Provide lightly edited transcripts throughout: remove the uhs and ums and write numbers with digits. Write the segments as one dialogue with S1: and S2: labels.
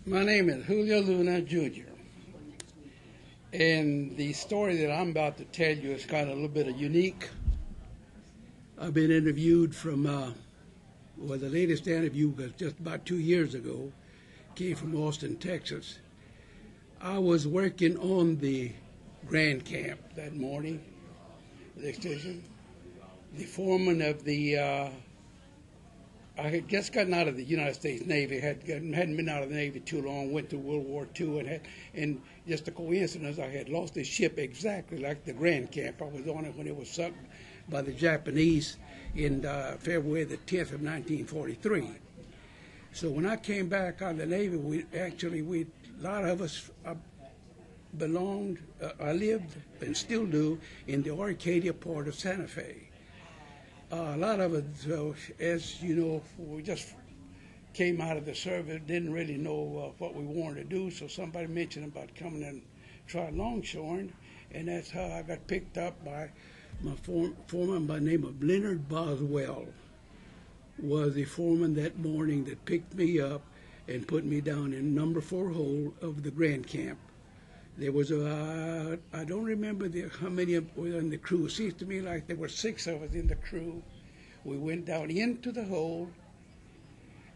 S1: My name is Julio Luna Jr. And the story that I'm about to tell you is kind of a little bit of unique. I've been interviewed from, the latest interview was just about 2 years ago, came from Austin, Texas. I was working on the Grand Camp that morning, the station. The foreman of I had just gotten out of the United States Navy, hadn't been out of the Navy too long, went to World War II, and just a coincidence, I had lost the ship exactly like the Grand Camp. I was on it when it was sunk by the Japanese in February the 10th of 1943. So when I came back out of the Navy, a lot of us I lived and still do in the Arcadia part of Santa Fe. A lot of us, as you know, we just came out of the service, didn't really know what we wanted to do, so somebody mentioned about coming and try longshoring, and that's how I got picked up by my foreman by the name of Leonard Boswell. Was the foreman that morning that picked me up and put me down in number 4 hole of the Grand Camp. There was I don't remember how many were in the crew. It seems to me like there were 6 of us in the crew. We went down into the hole,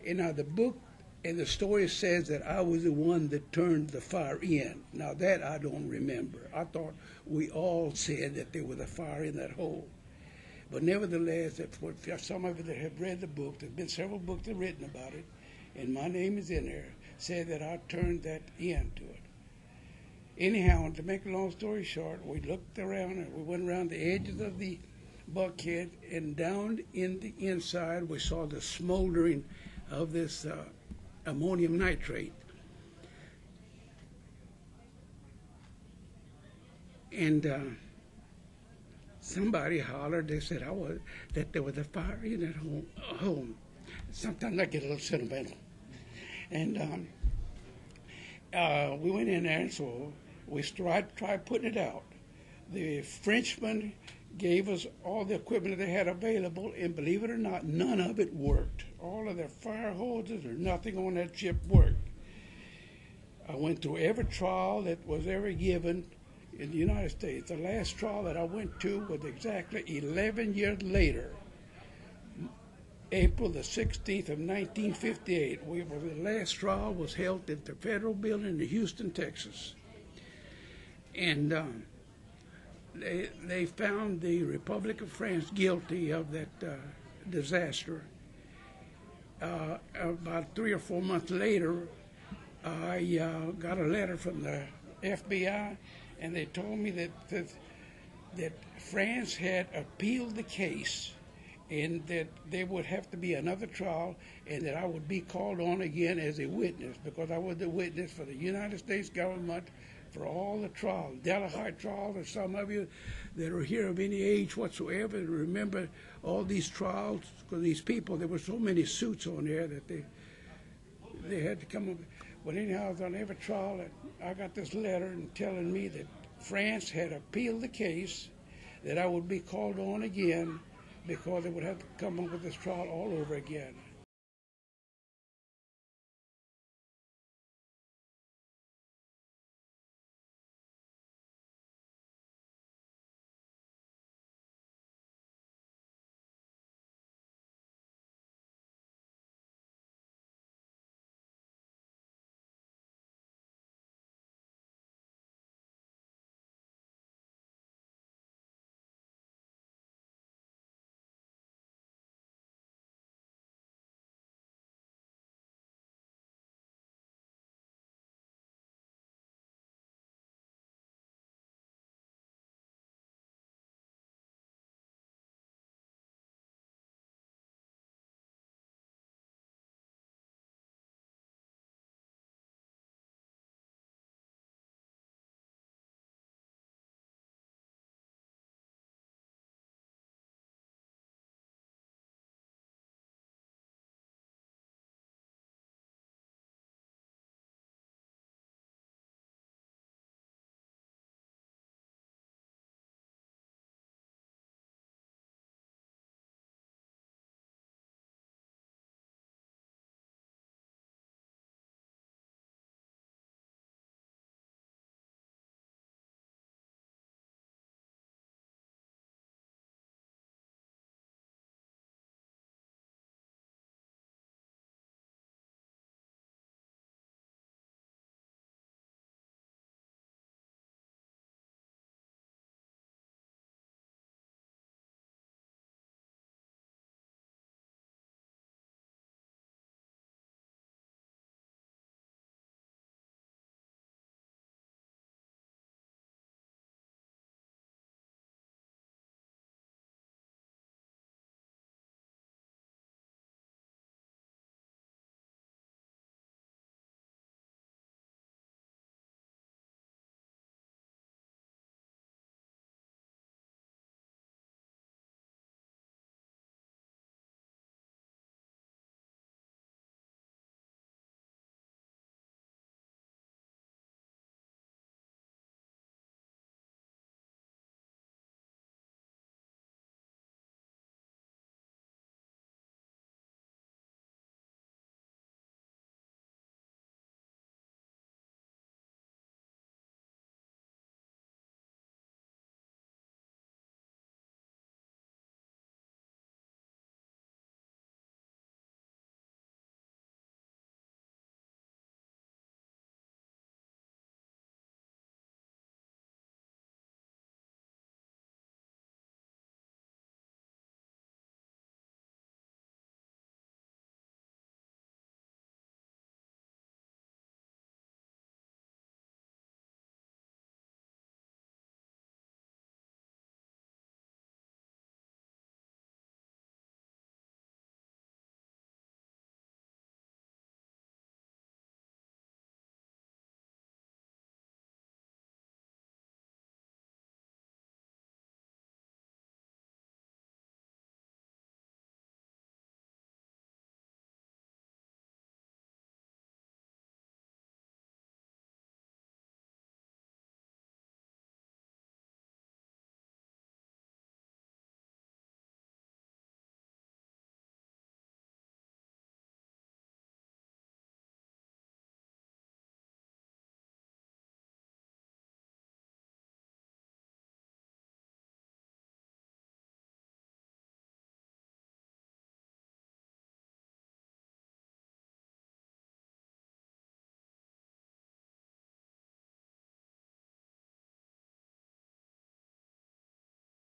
S1: and now the book and the story says that I was the one that turned the fire in. Now that I don't remember. I thought we all said that there was a fire in that hole. But nevertheless, for some of you that have read the book, there's been several books that have written about it, and my name is in there, said that I turned that into it. Anyhow, to make a long story short, we looked around and we went around the edges of the bulkhead, and down in the inside we saw the smoldering of this ammonium nitrate. And somebody hollered, they said that there was a fire in that home. Sometimes I get a little sentimental. And we went in there, and so we tried putting it out. The Frenchmen gave us all the equipment that they had available, and believe it or not, none of it worked. All of their fire hoses or nothing on that ship worked. I went through every trial that was ever given in the United States. The last trial that I went to was exactly 11 years later, April the 16th of 1958. The last trial was held at the federal building in Houston, Texas. And they found the Republic of France guilty of that disaster. About 3 or 4 months later, I got a letter from the FBI, and they told me that France had appealed the case, and that there would have to be another trial, and that I would be called on again as a witness, because I was the witness for the United States government for all the trials, Delaware trials, and some of you that are here of any age whatsoever remember all these trials, because these people, there were so many suits on there that they had to come up. But anyhow, on every trial, I got this letter telling me that France had appealed the case, that I would be called on again, because they would have to come up with this trial all over again.